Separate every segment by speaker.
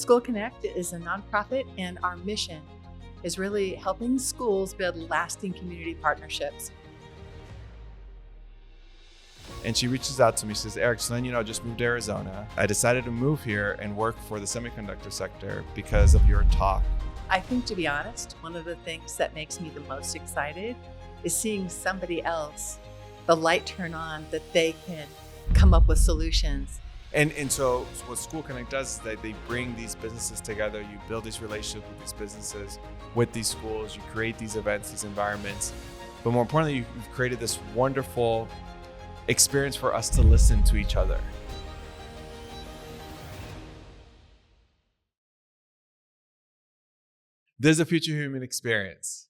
Speaker 1: School Connect is a nonprofit, and our mission is really helping schools build lasting community partnerships.
Speaker 2: And she reaches out to me. She says, Eric, so then, I just moved to Arizona. I decided to move here and work for the semiconductor sector because of your talk.
Speaker 1: I think, to be honest, one of the things that makes me the most excited is seeing somebody else, the light turn on, that they can come up with solutions.
Speaker 2: And so what School Connect does is that they bring these businesses together. You build these relationships with these businesses, with these schools. You create these events, these environments. But more importantly, you've created this wonderful experience for us to listen to each other. This is a Future Human Experience.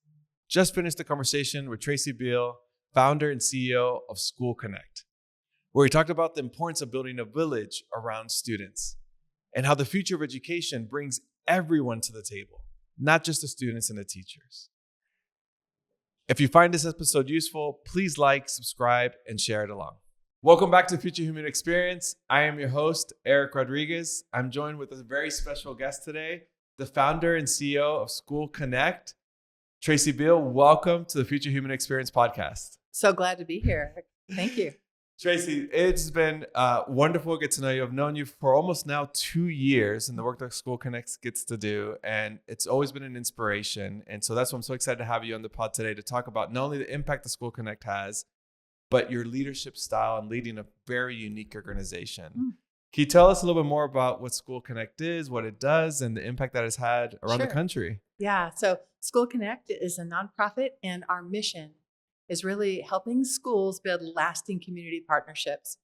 Speaker 2: Just finished the conversation with Tracey Beal, founder and CEO of School Connect, where we talked about the importance of building a village around students and how the future of education brings everyone to the table, not just the students and the teachers. If you find this episode useful, please like, subscribe, and share it along. Welcome back to Future Human Experience. I am your host, Eric Rodriguez. I'm joined with a very special guest today, the founder and CEO of School Connect, Tracey Beal. Welcome to the Future Human Experience podcast.
Speaker 1: So glad to be here. Thank you.
Speaker 2: Tracey, it's been wonderful to get to know you. I've known you for almost now 2 years in the work that School Connect gets to do, and it's always been an inspiration. And so that's why I'm so excited to have you on the pod today to talk about not only the impact that School Connect has, but your leadership style and leading a very unique organization. Can you tell us a little bit more about what School Connect is, what it does, and the impact that it's had around the country?
Speaker 1: Yeah, so School Connect is a nonprofit, and our mission is really helping schools build lasting community partnerships.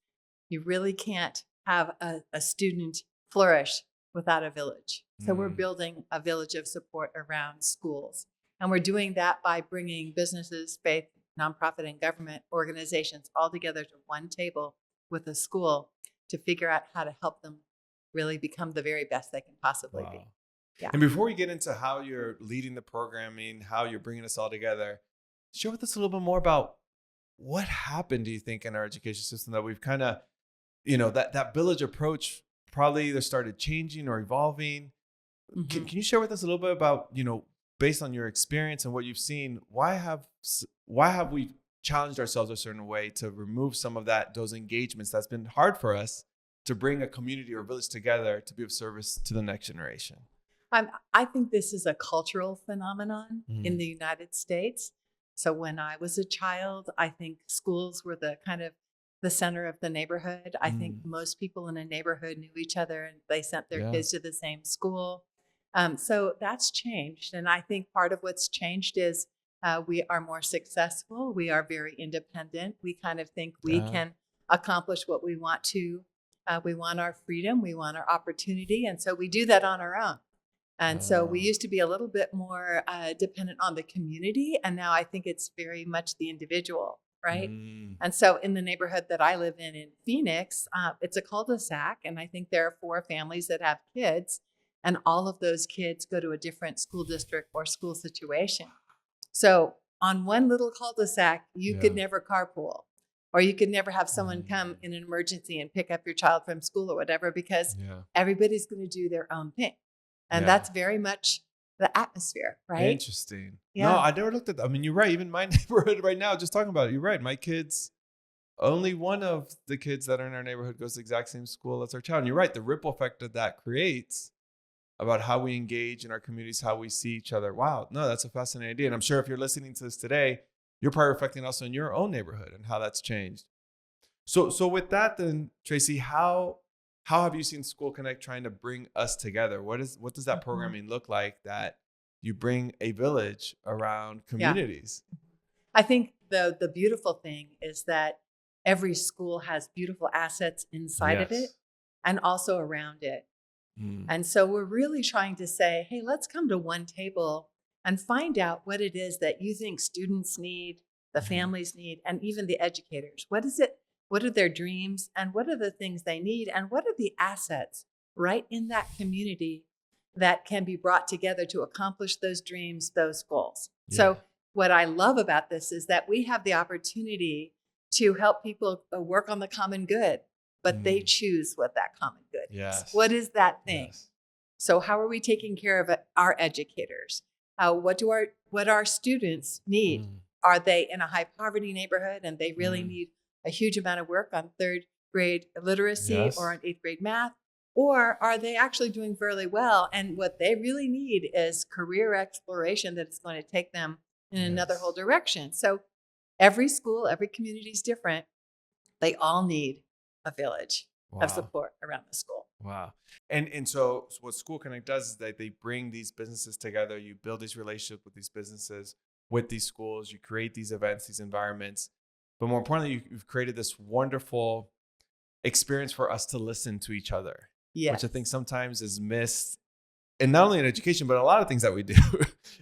Speaker 1: You really can't have a student flourish without a village. So we're building a village of support around schools. And we're doing that by bringing businesses, faith, nonprofit, and government organizations all together to one table with a school to figure out how to help them really become the very best they can possibly be. Yeah.
Speaker 2: And before we get into how you're leading the programming, how you're bringing us all together, share with us a little bit more about what happened, do you think, in our education system that we've kind of, that village approach probably either started changing or evolving. Can you share with us a little bit about, based on your experience and what you've seen, why have we challenged ourselves a certain way to remove some of those engagements that's been hard for us to bring a community or village together to be of service to the next generation?
Speaker 1: I think this is a cultural phenomenon in the United States. So when I was a child, I think schools were the center of the neighborhood. I think most people in a neighborhood knew each other and they sent their kids to the same school. So that's changed. And I think part of what's changed is we are more successful. We are very independent. We kind of think we can accomplish what we want to. We want our freedom. We want our opportunity. And so we do that on our own. And so we used to be a little bit more dependent on the community. And now I think it's very much the individual, right? And so in the neighborhood that I live in Phoenix, it's a cul-de-sac. And I think there are 4 families that have kids. And all of those kids go to a different school district or school situation. So on one little cul-de-sac, you could never carpool. Or you could never have someone come in an emergency and pick up your child from school or whatever, because everybody's going to do their own thing. And that's very much the atmosphere, right?
Speaker 2: Interesting. Yeah. No, I never looked at that. I mean, you're right. Even my neighborhood right now, just talking about it, you're right. My kids, only one of the kids that are in our neighborhood goes to the exact same school as our child. And you're right. The ripple effect that creates about how we engage in our communities, how we see each other. Wow. No, that's a fascinating idea. And I'm sure if you're listening to this today, you're probably reflecting also in your own neighborhood and how that's changed. So with that then, Tracey, how have you seen School Connect trying to bring us together? What does that programming look like that you bring a village around communities?
Speaker 1: I think the beautiful thing is that every school has beautiful assets inside of it and also around it. And so we're really trying to say, hey, let's come to one table and find out what it is that you think students need, the families need, and even the educators. What is it? What are their dreams, and what are the things they need, and what are the assets right in that community that can be brought together to accomplish those dreams, those goals? So what I love about this is that we have the opportunity to help people work on the common good, but they choose what that common good is. What is that thing? So how are we taking care of our educators? What our students need? Are they in a high poverty neighborhood and they really need a huge amount of work on third grade literacy or on eighth grade math? Or are they actually doing fairly well? And what they really need is career exploration that is going to take them in another whole direction. So every school, every community is different. They all need a village of support around the school.
Speaker 2: Wow. And so what School Connect does is that they bring these businesses together. You build these relationships with these businesses, with these schools. You create these events, these environments. But more importantly, you've created this wonderful experience for us to listen to each other, which I think sometimes is missed. And not only in education, but a lot of things that we do,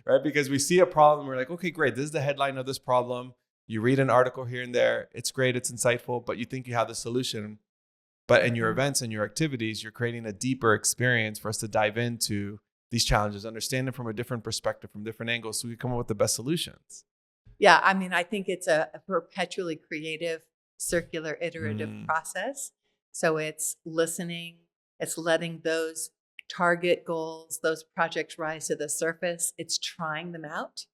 Speaker 2: right? Because we see a problem. We're like, okay, great. This is the headline of this problem. You read an article here and there. It's great. It's insightful, but you think you have the solution. But in your events and your activities, you're creating a deeper experience for us to dive into these challenges, understand them from a different perspective, from different angles, so we come up with the best solutions.
Speaker 1: Yeah, I mean, I think it's a perpetually creative, circular, iterative process. So it's listening, it's letting those target goals, those projects rise to the surface. It's trying them out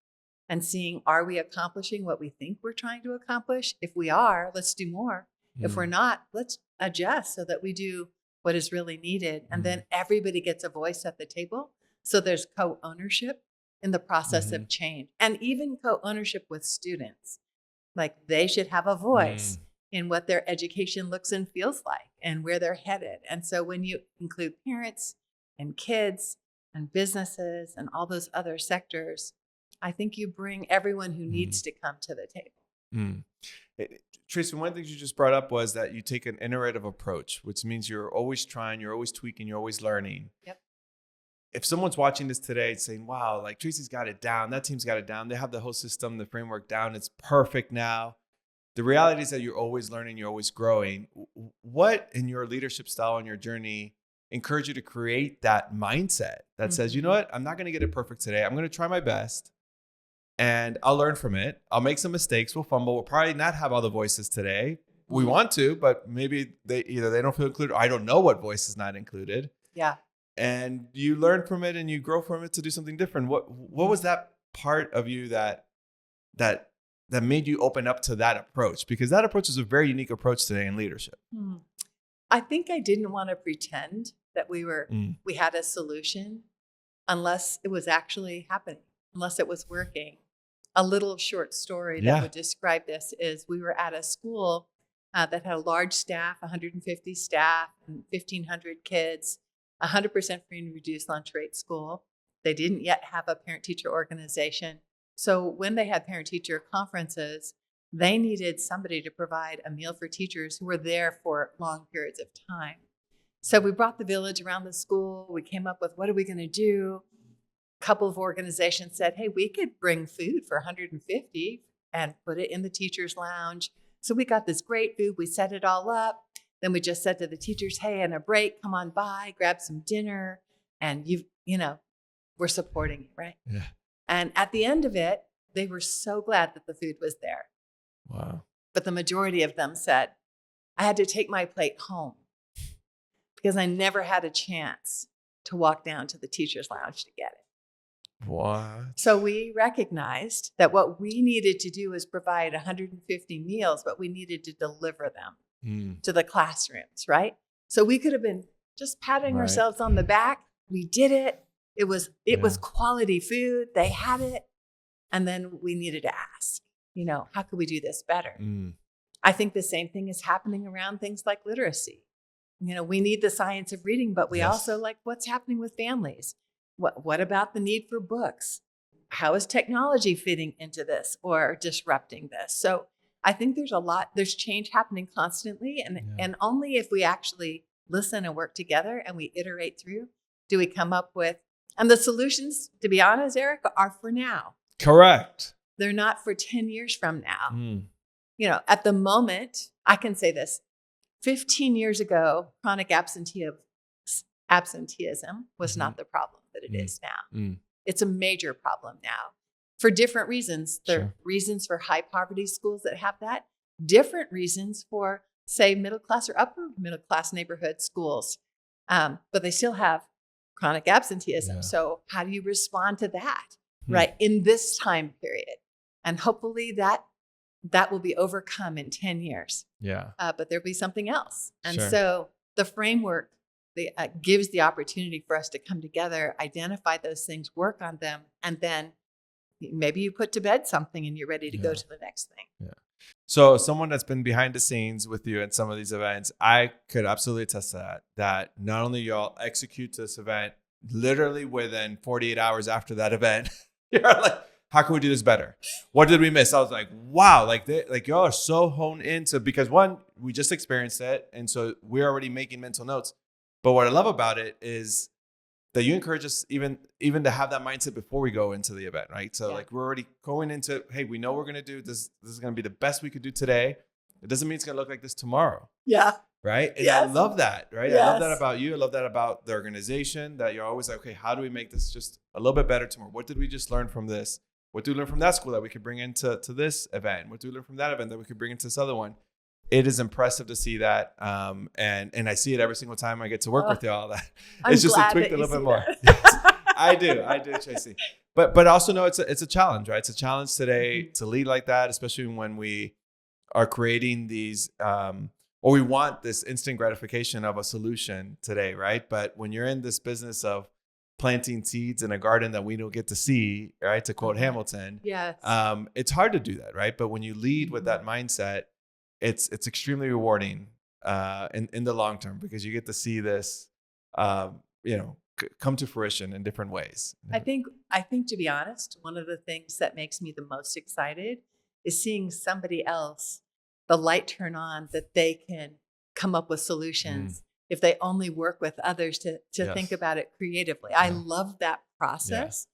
Speaker 1: and seeing, are we accomplishing what we think we're trying to accomplish? If we are, let's do more. If we're not, let's adjust so that we do what is really needed. And then everybody gets a voice at the table. So there's co-ownership in the process of change, and even co-ownership with students. Like they should have a voice in what their education looks and feels like and where they're headed. And so when you include parents and kids and businesses and all those other sectors, I think you bring everyone who needs to come to the table.
Speaker 2: Tracey, one of the things you just brought up was that you take an iterative approach, which means you're always trying, you're always tweaking, you're always learning.
Speaker 1: Yep.
Speaker 2: If someone's watching this today saying, wow, like Tracey's got it down, that team's got it down, they have the whole system, the framework down, it's perfect now. The reality is that you're always learning, you're always growing. What in your leadership style and your journey encourage you to create that mindset that says, you know what, I'm not going to get it perfect today. I'm going to try my best. And I'll learn from it. I'll make some mistakes. We'll fumble. We'll probably not have all the voices today. We want to, but maybe they don't feel included. Or I don't know what voice is not included.
Speaker 1: Yeah.
Speaker 2: And you learn from it and you grow from it to do something different. What was that part of you that made you open up to that approach? Because that approach is a very unique approach today in leadership.
Speaker 1: I think I didn't want to pretend that we had a solution unless it was actually happening, unless it was working. A little short story that would describe this is we were at a school that had a large staff, 150 staff and 1,500 kids, 100% free and reduced lunch rate school. They didn't yet have a parent-teacher organization. So when they had parent-teacher conferences, they needed somebody to provide a meal for teachers who were there for long periods of time. So we brought the village around the school. We came up with, what are we going to do? Couple of organizations said, hey, we could bring food for 150 and put it in the teacher's lounge. So we got this great food. We set it all up. Then we just said to the teachers, hey, in a break, come on by, grab some dinner. And we're supporting you, right?
Speaker 2: Yeah.
Speaker 1: And at the end of it, they were so glad that the food was there.
Speaker 2: Wow.
Speaker 1: But the majority of them said, I had to take my plate home because I never had a chance to walk down to the teacher's lounge to get it.
Speaker 2: What?
Speaker 1: So we recognized that what we needed to do is provide 150 meals, but we needed to deliver them to the classrooms, right? So we could have been just patting ourselves on the back. We did it. It was quality food. They had it. And then we needed to ask, how could we do this better? I think the same thing is happening around things like literacy. We need the science of reading, but we also like what's happening with families. What about the need for books? How is technology fitting into this or disrupting this? So I think there's change happening constantly. And only if we actually listen and work together and we iterate through, do we come up with, and the solutions, to be honest, Eric, are for now.
Speaker 2: Correct.
Speaker 1: They're not for 10 years from now. At the moment, I can say this, 15 years ago, chronic absenteeism was not the problem that it is now. It's a major problem now for different reasons. There are reasons for high poverty schools that have that, different reasons for, say, middle class or upper middle class neighborhood schools. But they still have chronic absenteeism.
Speaker 2: Yeah.
Speaker 1: So how do you respond to that, right, in this time period? And hopefully that will be overcome in 10 years.
Speaker 2: Yeah.
Speaker 1: But there'll be something else. And
Speaker 2: Sure.
Speaker 1: so the framework gives the opportunity for us to come together, identify those things, work on them, and then maybe you put to bed something and you're ready to go to the next thing.
Speaker 2: Yeah. So someone that's been behind the scenes with you at some of these events, I could absolutely attest to that not only y'all execute this event literally within 48 hours after that event, you're like, how can we do this better? What did we miss? I was like, wow, like y'all are so honed into, because one, we just experienced it. And so we're already making mental notes. But what I love about it is that you encourage us even to have that mindset before we go into the event, right? So like we're already going into, hey, we know we're going to do this. This is going to be the best we could do today. It doesn't mean it's going to look like this tomorrow.
Speaker 1: Yeah.
Speaker 2: Right. And I love that. Right.
Speaker 1: Yes.
Speaker 2: I love that about you. I love that about the organization, that you're always like, okay, how do we make this just a little bit better tomorrow? What did we just learn from this? What do we learn from that school that we could bring into this event? What do we learn from that event that we could bring into this other one? It is impressive to see that. And I see it every single time I get to work with y'all. That it's just tweaked a little bit more. Yes, I do, Tracey. But also know it's a challenge, right? It's a challenge today to lead like that, especially when we are creating these, or we want this instant gratification of a solution today, right? But when you're in this business of planting seeds in a garden that we don't get to see, right? To quote Hamilton,
Speaker 1: yes.
Speaker 2: It's hard to do that, right? But when you lead with that mindset, it's extremely rewarding in the long term, because you get to see this, come to fruition in different ways.
Speaker 1: I think to be honest, one of the things that makes me the most excited is seeing somebody else, the light turn on, that they can come up with solutions if they only work with others to think about it creatively. I love that process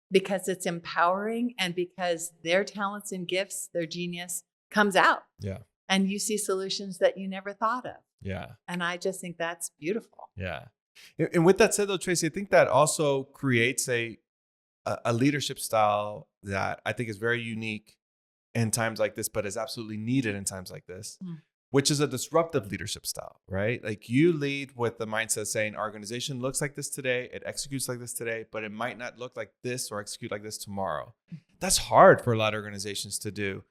Speaker 1: because it's empowering, and because their talents and gifts, their genius comes out. Yeah. And you see solutions that you never thought of. Yeah. And I just think that's beautiful.
Speaker 2: Yeah. And with that said, though, Tracey, I think that also creates a leadership style that I think is very unique in times like this, but is absolutely needed in times like this, which is a disruptive leadership style, right? Like you lead with the mindset saying our organization looks like this today, it executes like this today, but it might not look like this or execute like this tomorrow. That's hard for a lot of organizations to do.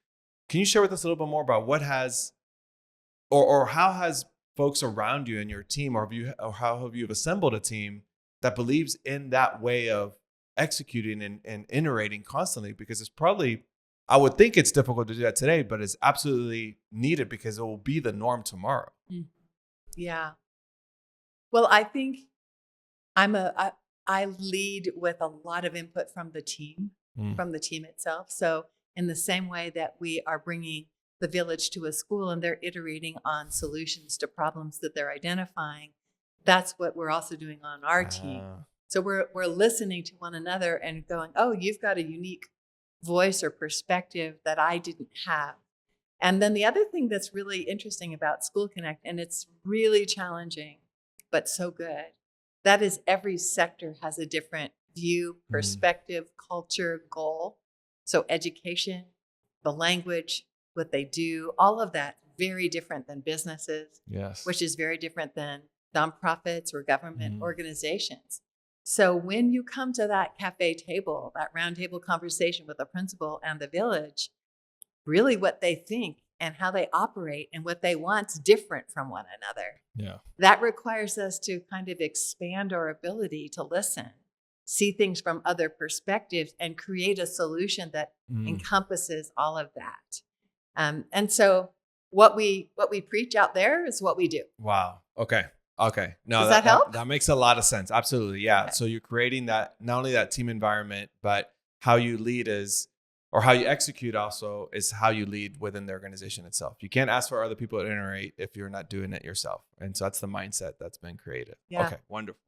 Speaker 2: Can you share with us a little bit more about what has, or how has folks around you and your team, or how have you assembled a team that believes in that way of executing and iterating constantly? Because it's probably, I would think it's difficult to do that today, but it's absolutely needed because it will be the norm tomorrow.
Speaker 1: Yeah. Well, I think I lead with a lot of input from the team, itself. So in the same way that we are bringing the village to a school and they're iterating on solutions to problems that they're identifying, that's what we're also doing on our team. So we're listening to one another and going, oh, you've got a unique voice or perspective that I didn't have. And then the other thing that's really interesting about School Connect, and it's really challenging, but so good, that is every sector has a different view, perspective, culture, goal. So education, the language, what they do, all of that, very different than businesses, which is very different than nonprofits or government organizations. So when you come to that cafe table, that round table conversation with the principal and the village, really what they think and how they operate and what they want's different from one another. Yeah. That requires us to kind of expand our ability to listen, see things from other perspectives, and create a solution that encompasses all of that. And so what we preach out there is what we do.
Speaker 2: Wow. Okay. No,
Speaker 1: Does that help?
Speaker 2: That makes a lot of sense. Absolutely. Yeah. Okay. So you're creating that, not only that team environment, but how you lead is, or how you execute also is how you lead within the organization itself. You can't ask for other people to iterate if you're not doing it yourself. And so that's the mindset that's been created. Yeah. Okay. Wonderful.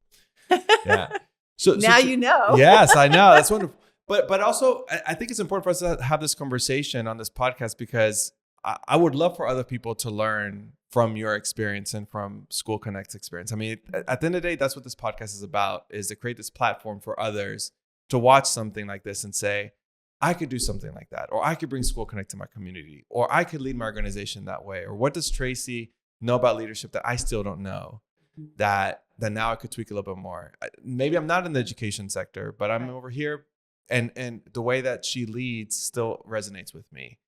Speaker 2: Yeah.
Speaker 1: So now you know.
Speaker 2: Yes, I know. That's wonderful. But also, I think it's important for us to have this conversation on this podcast, because I would love for other people to learn from your experience and from School Connect's experience. I mean, at the end of the day, that's what this podcast is about, is to create this platform for others to watch something like this and say, I could do something like that, or I could bring School Connect to my community, or I could lead my organization that way, or what does Tracey know about leadership that I still don't know? that now I could tweak a little bit more. Maybe I'm not in the education sector, but I'm over here, and the way that she leads still resonates with me.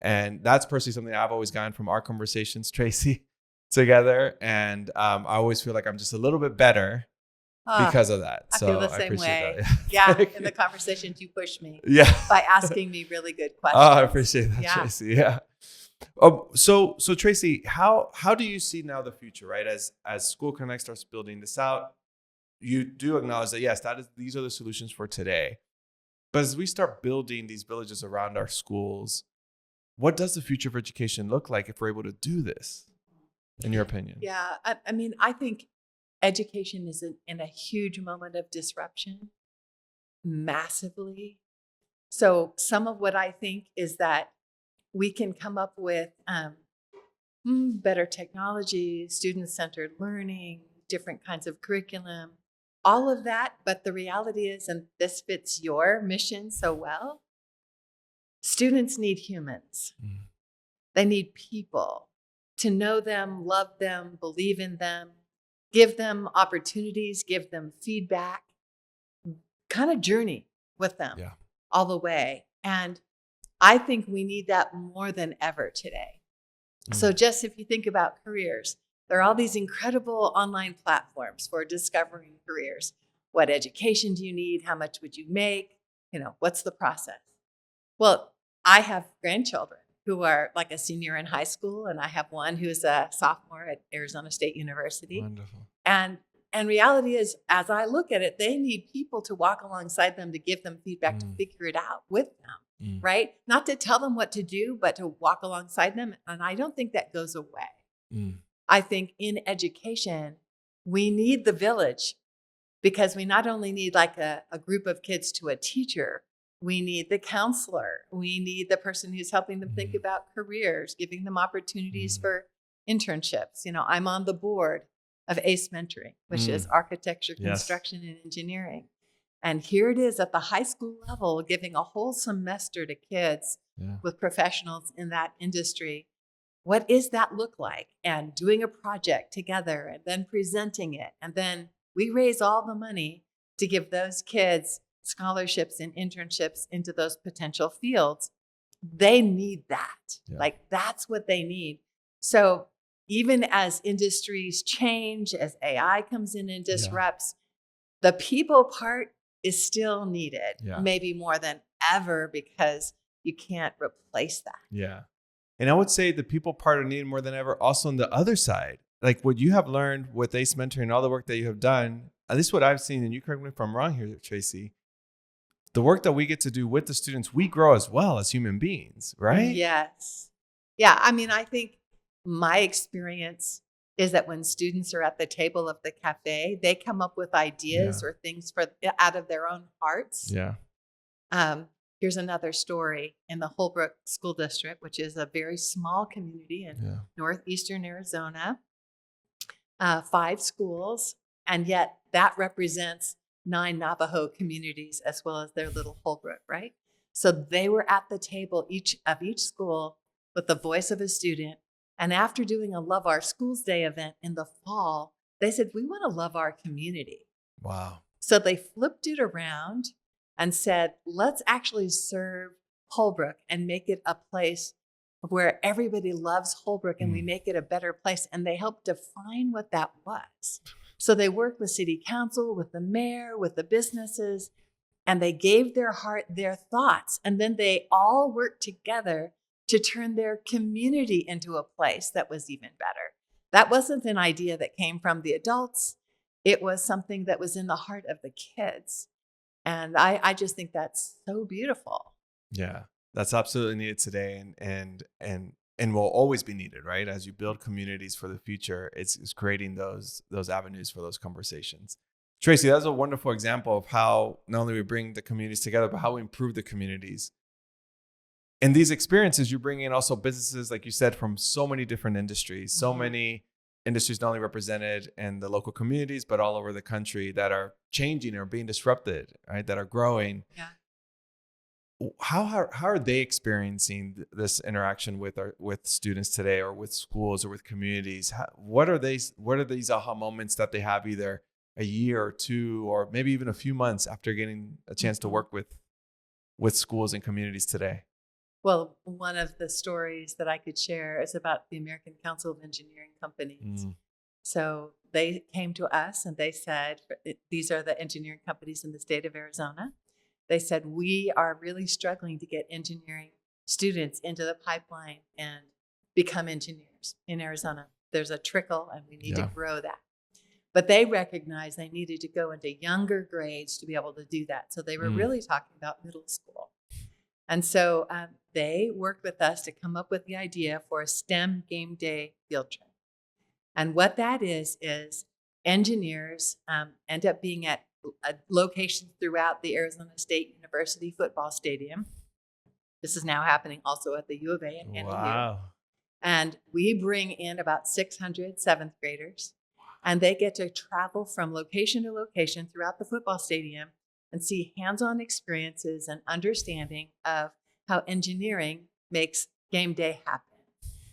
Speaker 2: And that's personally something I've always gotten from our conversations, Tracey, together. And I always feel like I'm just a little bit better because of that.
Speaker 1: I
Speaker 2: so
Speaker 1: feel the same
Speaker 2: appreciate
Speaker 1: way.
Speaker 2: that.
Speaker 1: Yeah. In the conversations, you push me by asking me really good questions.
Speaker 2: Oh, I appreciate that, Tracey. Yeah. So Tracey, how do you see now the future, right? As School Connect starts building this out, you do acknowledge that, yes, these are the solutions for today. But as we start building these villages around our schools, what does the future of education look like if we're able to do this, in your opinion?
Speaker 1: Yeah. I mean, I think education is in a huge moment of disruption, massively. So some of what I think is that we can come up with better technology, student-centered learning, different kinds of curriculum, all of that. But the reality is, and this fits your mission so well, students need humans. They need people to know them, love them, believe in them, give them opportunities, give them feedback, kind of journey with them all the way. And I think we need that more than ever today. So just if you think about careers, there are all these incredible online platforms for discovering careers. What education do you need? How much would you make? What's the process? Well, I have grandchildren who are like a senior in high school, and I have one who's a sophomore at Arizona State University.
Speaker 2: Wonderful.
Speaker 1: And reality is, as I look at it, they need people to walk alongside them to give them feedback to figure it out with them, right? Not to tell them what to do, but to walk alongside them. And I don't think that goes away. I think in education, we need the village, because we not only need like a group of kids to a teacher, we need the counselor. We need the person who's helping them think about careers, giving them opportunities for internships. I'm on the board of ACE Mentoring, which is architecture, construction, and engineering. And here it is at the high school level, giving a whole semester to kids with professionals in that industry. What does that look like? And doing a project together and then presenting it. And then we raise all the money to give those kids scholarships and internships into those potential fields. They need that. Like, that's what they need. So even as industries change, as AI comes in and disrupts, the people part is still needed, maybe more than ever, because you can't replace that.
Speaker 2: Yeah. And I would say the people part are needed more than ever. Also on the other side, like what you have learned with ACE Mentoring and all the work that you have done, at least what I've seen, and you correct me if I'm wrong here, Tracey, the work that we get to do with the students, we grow as well as human beings, right?
Speaker 1: Yes. Yeah. I mean, I think my experience is that when students are at the table of the cafe, they come up with ideas or things out of their own hearts.
Speaker 2: Yeah.
Speaker 1: Here's another story in the Holbrook School District, which is a very small community in northeastern Arizona. 5 schools, and yet that represents 9 Navajo communities as well as their little Holbrook, right? So they were at the table, each school, with the voice of a student. And after doing a Love Our Schools Day event in the fall, they said, we want to love our community.
Speaker 2: Wow.
Speaker 1: So they flipped it around and said, let's actually serve Holbrook and make it a place where everybody loves Holbrook, and we make it a better place. And they helped define what that was. So they worked with city council, with the mayor, with the businesses, and they gave their heart, their thoughts. And then they all worked together to turn their community into a place that was even better. That wasn't an idea that came from the adults. It was something that was in the heart of the kids. And I just think that's so beautiful.
Speaker 2: Yeah, that's absolutely needed today, and will always be needed, right? As you build communities for the future, it's creating those avenues for those conversations. Tracey, that's a wonderful example of how not only we bring the communities together, but how we improve the communities. In these experiences, you bring in also businesses, like you said, from so many different industries, so many industries not only represented in the local communities, but all over the country that are changing or being disrupted, right? That are growing.
Speaker 1: Yeah.
Speaker 2: How are they experiencing this interaction with students today, or with schools, or with communities? What are these aha moments that they have either a year or two, or maybe even a few months after getting a chance to work with schools and communities today?
Speaker 1: Well, one of the stories that I could share is about the American Council of Engineering Companies. So they came to us and they said, these are the engineering companies in the state of Arizona. They said, we are really struggling to get engineering students into the pipeline and become engineers in Arizona. There's a trickle and we need to grow that. But they recognized they needed to go into younger grades to be able to do that. So they were really talking about middle school. And so they worked with us to come up with the idea for a STEM game day field trip. And what that is engineers end up being at locations throughout the Arizona State University football stadium. This is now happening also at the U of A and NAU.
Speaker 2: Wow.
Speaker 1: And we bring in about 600 seventh graders, and they get to travel from location to location throughout the football stadium and see hands-on experiences and understanding of how engineering makes game day happen.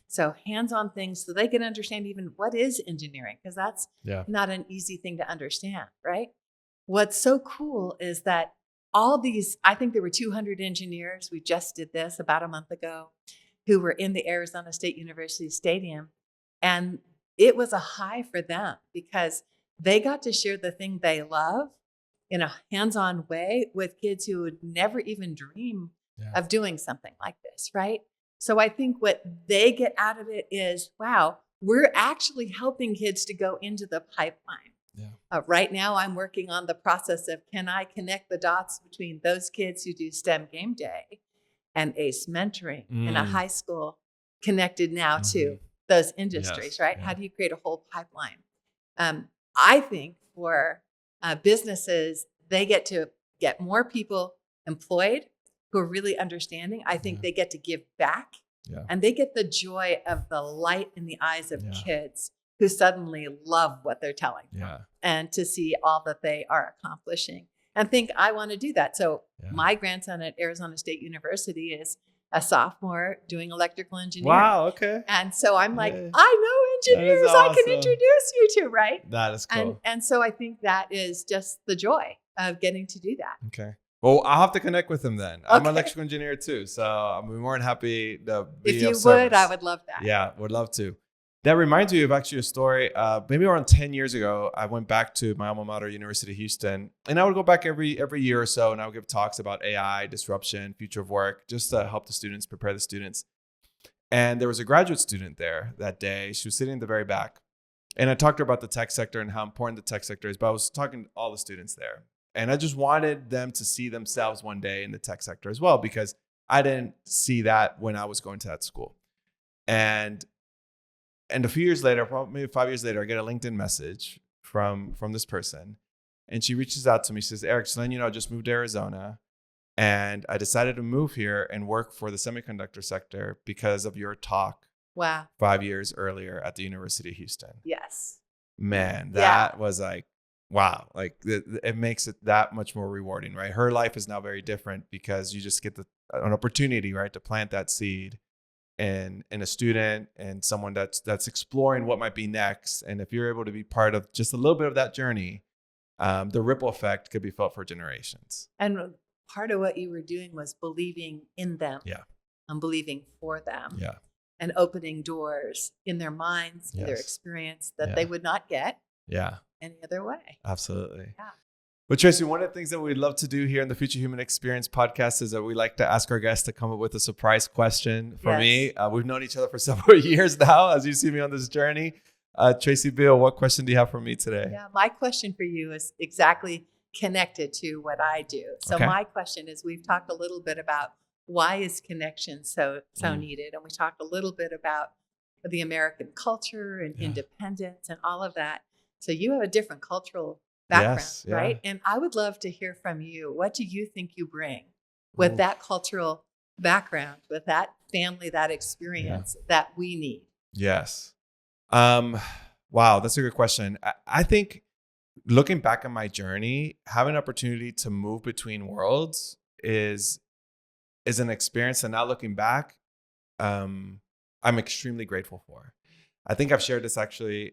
Speaker 1: So hands-on things so they can understand even what is engineering, because that's not an easy thing to understand, right? What's so cool is that all these, I think there were 200 engineers, we just did this about a month ago, who were in the Arizona State University Stadium. And it was a high for them because they got to share the thing they love in a hands-on way with kids who would never even dream of doing something like this, right? So I think what they get out of it is, wow, we're actually helping kids to go into the pipeline. Right now, I'm working on the process of, can I connect the dots between those kids who do STEM game day and ACE mentoring in a high school connected now to those industries, right? How do you create a whole pipeline? I think for businesses, they get to get more people employed who are really understanding. I think they get to give back, and they get the joy of the light in the eyes of kids who suddenly love what they're telling them, and to see all that they are accomplishing and think, I want to do that. So my grandson at Arizona State University is a sophomore doing electrical engineering.
Speaker 2: Wow, okay.
Speaker 1: And so I'm like, I know engineers I can introduce you to, right?
Speaker 2: That is cool.
Speaker 1: And so I think that is just the joy of getting to do that.
Speaker 2: Okay. Well, I'll have to connect with him then. I'm an electrical engineer too, so I'm more than happy to be
Speaker 1: If you
Speaker 2: of service.
Speaker 1: would, I would love that.
Speaker 2: Yeah, would love to. That reminds me of actually a story. Maybe around 10 years ago, I went back to my alma mater, University of Houston, and I would go back every year or so, and I would give talks about AI, disruption, future of work, just to help the students, prepare the students. And there was a graduate student there that day. She was sitting in the very back, and I talked to her about the tech sector and how important the tech sector is, but I was talking to all the students there. And I just wanted them to see themselves one day in the tech sector as well, because I didn't see that when I was going to that school. And a few years later, probably maybe 5 years later, I get a LinkedIn message from this person. And she reaches out to me. She says, Eric, so then, I just moved to Arizona. And I decided to move here and work for the semiconductor sector because of your talk.
Speaker 1: Wow.
Speaker 2: 5 years earlier at the University of Houston.
Speaker 1: Yes.
Speaker 2: Man, that was like, wow. Like it makes it that much more rewarding, right? Her life is now very different because you just get an opportunity, right, to plant that seed in a student and someone that's exploring what might be next. And if you're able to be part of just a little bit of that journey, the ripple effect could be felt for generations.
Speaker 1: And part of what you were doing was believing in them, and believing for them, and opening doors in their minds, in their experience that they would not get any other way.
Speaker 2: Absolutely.
Speaker 1: Yeah.
Speaker 2: Well, Tracey, one of the things that we'd love to do here in the Future Human Experience podcast is that we like to ask our guests to come up with a surprise question for me. We've known each other for several years now, as you see me on this journey. Tracey Beal, what question do you have for me today? Yeah,
Speaker 1: my question for you is exactly connected to what I do. So my question is, we've talked a little bit about why is connection so needed? And we talked a little bit about the American culture and independence and all of that. So you have a different cultural background, right? And I would love to hear from you. What do you think you bring with that cultural background, with that family, that experience that we need?
Speaker 2: Yes. Wow, that's a good question. I think looking back on my journey, having an opportunity to move between worlds is is an experience, and now looking back, I'm extremely grateful for. I think I've shared this actually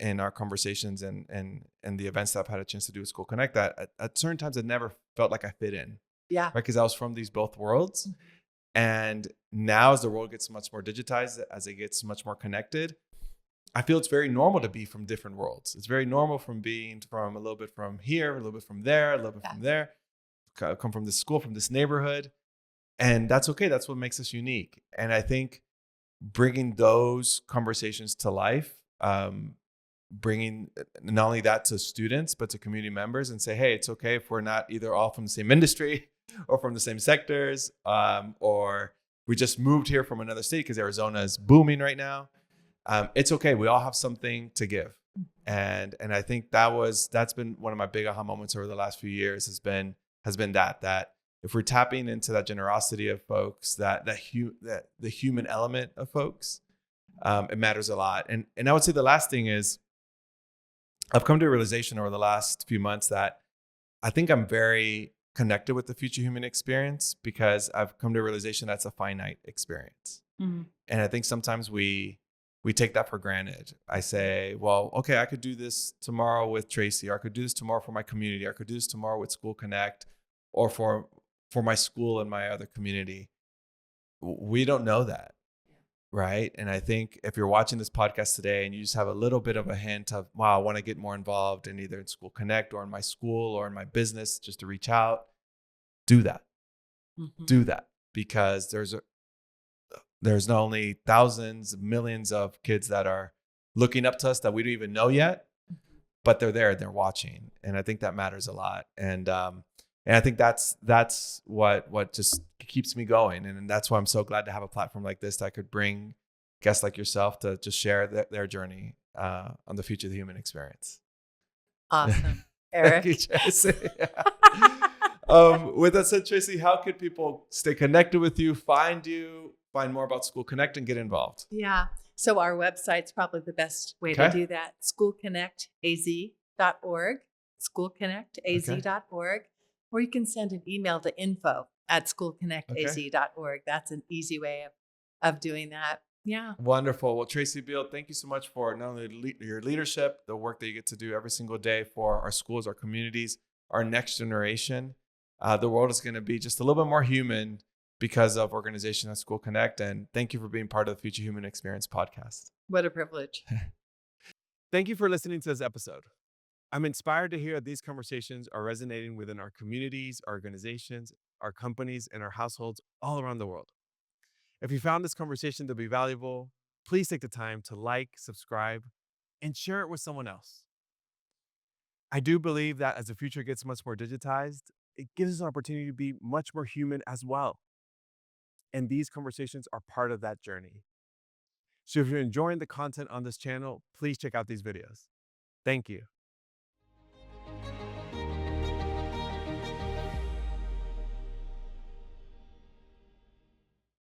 Speaker 2: in our conversations and the events that I've had a chance to do with School Connect, that at certain times I never felt like I fit in,
Speaker 1: Yeah.
Speaker 2: right? Because I was from these both worlds. And now as the world gets much more digitized, as it gets much more connected, I feel it's very normal to be from different worlds. It's very normal from being from a little bit from here, a little bit from there, a little bit from there, come from this school, from this neighborhood. And that's okay. That's what makes us unique. And I think bringing those conversations to life, bringing not only that to students, but to community members, and say, hey, it's okay if we're not either all from the same industry or from the same sectors, or we just moved here from another state because Arizona is booming right now. It's okay. We all have something to give. And I think that's been one of my big aha moments over the last few years has been that if we're tapping into that generosity of folks, that the human element of folks, it matters a lot. And I would say the last thing is, I've come to a realization over the last few months that I think I'm very connected with the future human experience, because I've come to a realization that's a finite experience. Mm-hmm. And I think sometimes we take that for granted. I say, well, okay, I could do this tomorrow with Tracey, or I could do this tomorrow for my community, or I could do this tomorrow with School Connect, or for my school and my other community. We don't know that, right? And I think if you're watching this podcast today and you just have a little bit of a hint of, wow, I want to get more involved in either in School Connect or in my school or in my business, just to reach out, do that. Mm-hmm. Do that, because there's not only thousands, millions of kids that are looking up to us that we don't even know yet, but they're there, they're watching. And I think that matters a lot. And I think that's what just keeps me going. And that's why I'm so glad to have a platform like this that could bring guests like yourself to just share their journey on the future of the human experience.
Speaker 1: Awesome. Eric.
Speaker 2: Thank you, Tracey. With that said, Tracey, how could people stay connected with you, find more about School Connect, and get involved?
Speaker 1: Yeah. So our website's probably the best way to do that. schoolconnectaz.org, schoolconnectaz.org, or you can send an email to info@schoolconnectaz.org. That's an easy way of doing that. Yeah.
Speaker 2: Wonderful. Well, Tracey Beal, thank you so much for not only your leadership, the work that you get to do every single day for our schools, our communities, our next generation. The world is going to be just a little bit more human because of organization at School Connect. And thank you for being part of the Future Human Experience podcast.
Speaker 1: What a privilege.
Speaker 2: Thank you for listening to this episode. I'm inspired to hear that these conversations are resonating within our communities, our organizations, our companies, and our households all around the world. If you found this conversation to be valuable, please take the time to like, subscribe, and share it with someone else. I do believe that as the future gets much more digitized, it gives us an opportunity to be much more human as well. And these conversations are part of that journey. So if you're enjoying the content on this channel, please check out these videos. Thank you.